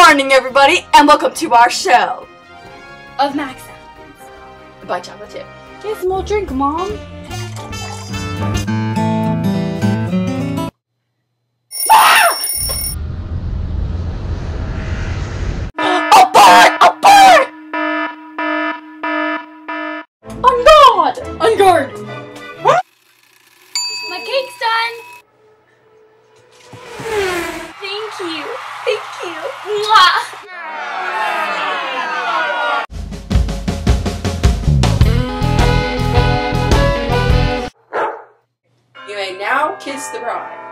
morning, everybody, and welcome to our show of Max Sounds by Chocolate Chip. Get some more drink, Mom. Abort! On guard! On guard! My cake's done! Thank you. Thank you. Mwah! You may now kiss the bride.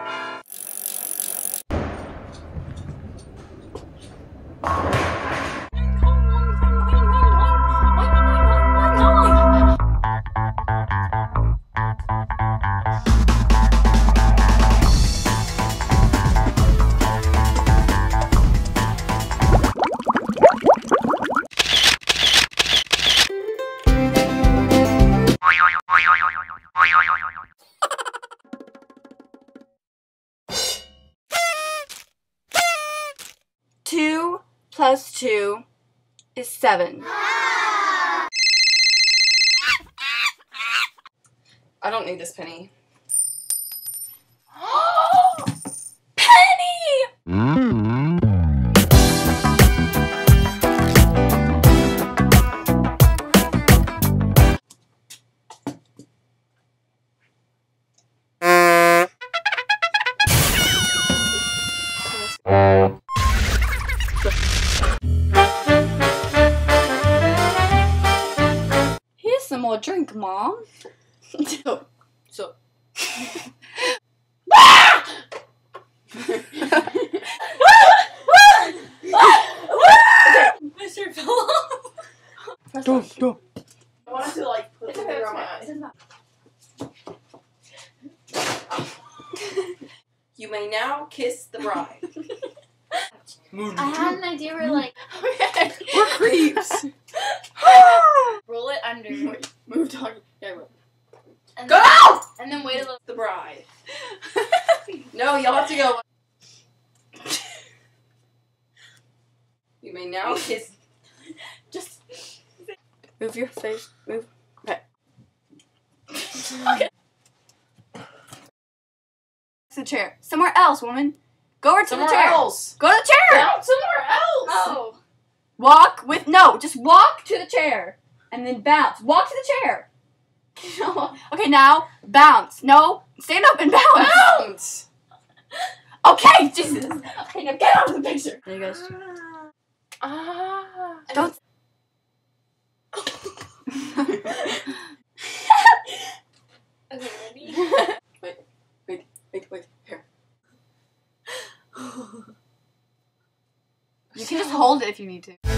Two plus 2 is 7. I don't need this penny. Here's some more drink, Mom. So. My shirt fell off. Don't. I wanted to like put it on my eyes. You may now kiss the bride. I had an idea where like We're creeps. roll it under. Wait, move on. Yeah, And go! Then, and then wait a little. The bride. No, you'll have to go. You may now kiss. Just Move your face. Move. Okay. okay. To the chair. Somewhere else, woman. Go over to Somewhere the chair. else. Go to the chair. Down somewhere else. Oh. Just walk to the chair. And then bounce. Walk to the chair. Okay, now bounce. No, stand up and bounce. Bounce. Okay, Jesus. Okay, now get out of the picture. There you guys. Don't. Okay, ready? Wait. Here. You can just hold it if you need to.